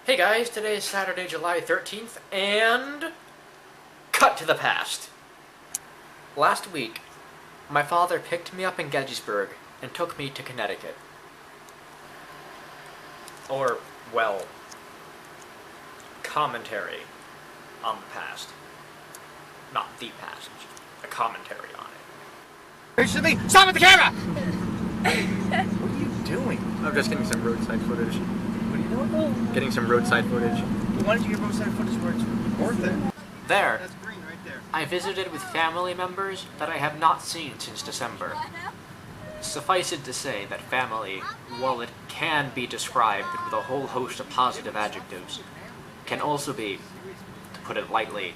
Hey guys, today is Saturday, July 13th, and cut to the past. Last week, my father picked me up in Gettysburg and took me to Connecticut. Or, well, commentary on the past. Not the past, a commentary on it. Patiently, stop with the camera! What are you doing? I'm just getting some roadside footage. What are you doing? Getting some roadside footage. Why don't you get roadside footage where it's worth it? There, That's green right there. I visited with family members that I have not seen since December. Suffice it to say that family, while it can be described with a whole host of positive adjectives, can also be, to put it lightly,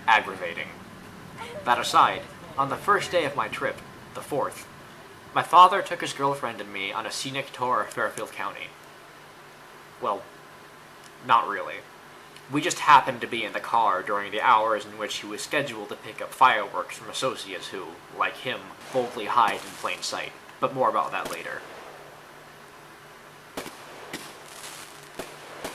aggravating. That aside, on the first day of my trip, the 4th, my father took his girlfriend and me on a scenic tour of Fairfield County. Well, not really. We just happened to be in the car during the hours in which he was scheduled to pick up fireworks from associates who, like him, boldly hide in plain sight. But more about that later.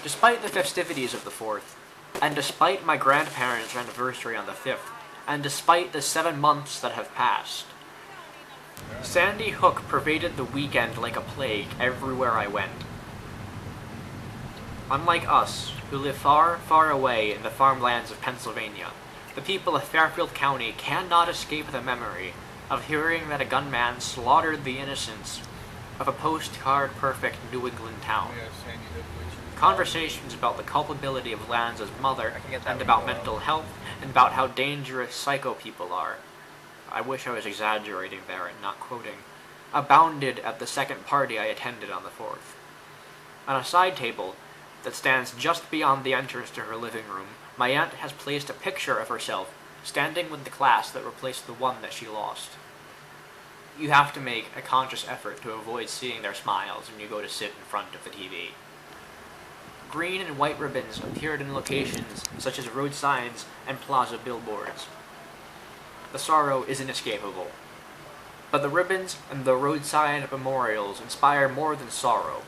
Despite the festivities of the 4th, and despite my grandparents' anniversary on the 5th, and despite the 7 months that have passed, Sandy Hook pervaded the weekend like a plague everywhere I went. Unlike us, who live far, far away in the farmlands of Pennsylvania, the people of Fairfield County cannot escape the memory of hearing that a gunman slaughtered the innocents of a postcard-perfect New England town. Conversations about the culpability of Lanza's mother, and about mental health, and about how dangerous psycho people are, I wish I was exaggerating there and not quoting, abounded at the second party I attended on the 4th. On a side table that stands just beyond the entrance to her living room, my aunt has placed a picture of herself standing with the class that replaced the one that she lost. You have to make a conscious effort to avoid seeing their smiles when you go to sit in front of the TV. Green and white ribbons appeared in locations such as road signs and plaza billboards. The sorrow is inescapable. But the ribbons and the roadside memorials inspire more than sorrow.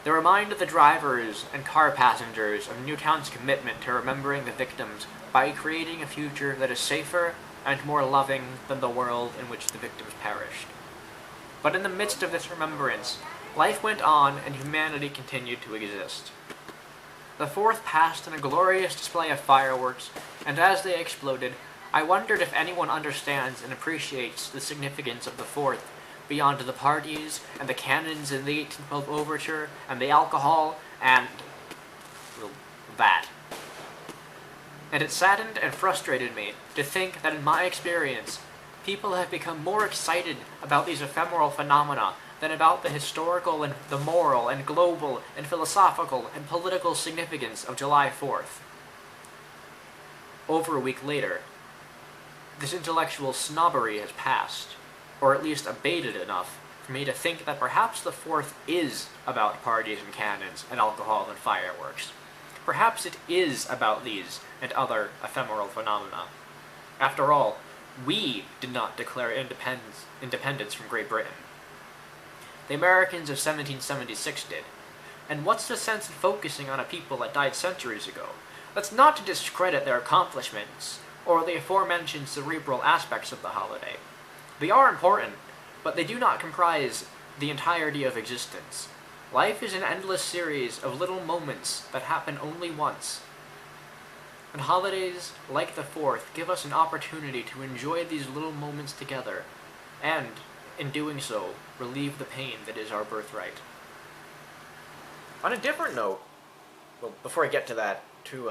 They remind the drivers and car passengers of Newtown's commitment to remembering the victims by creating a future that is safer and more loving than the world in which the victims perished. But in the midst of this remembrance, life went on and humanity continued to exist. The 4th passed in a glorious display of fireworks, and as they exploded, I wondered if anyone understands and appreciates the significance of the 4th beyond the parties and the cannons in the 1812 overture and the alcohol and, well, that. And it saddened and frustrated me to think that in my experience, people have become more excited about these ephemeral phenomena than about the historical and the moral and global and philosophical and political significance of July 4th. Over a week later, this intellectual snobbery has passed, or at least abated enough for me to think that perhaps the 4th is about parties and cannons and alcohol and fireworks. Perhaps it is about these and other ephemeral phenomena. After all, we did not declare independence from Great Britain. The Americans of 1776 did. And what's the sense in focusing on a people that died centuries ago? That's not to discredit their accomplishments, or the aforementioned cerebral aspects of the holiday. They are important, but they do not comprise the entirety of existence. Life is an endless series of little moments that happen only once. And holidays, like the 4th, give us an opportunity to enjoy these little moments together, and, in doing so, relieve the pain that is our birthright. On a different note, well, before I get to that, to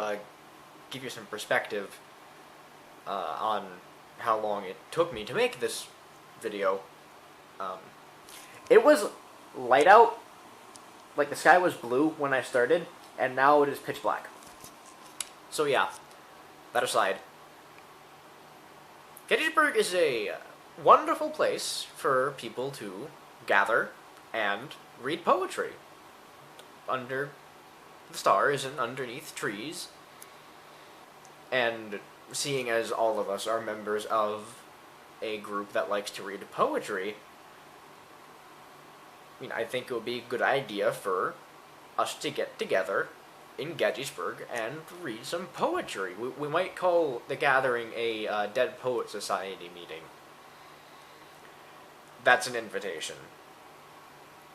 give you some perspective on how long it took me to make this video, it was light out, like the sky was blue when I started, and now it is pitch black. So yeah, that aside, Gettysburg is a wonderful place for people to gather and read poetry under the stars and underneath trees. And seeing as all of us are members of a group that likes to read poetry, I think it would be a good idea for us to get together in Gettysburg and read some poetry. We might call the gathering a Dead Poet Society meeting. That's an invitation.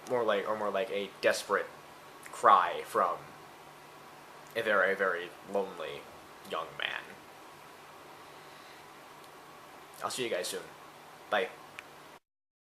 More like a desperate cry from a very, very lonely young man. I'll see you guys soon. Bye.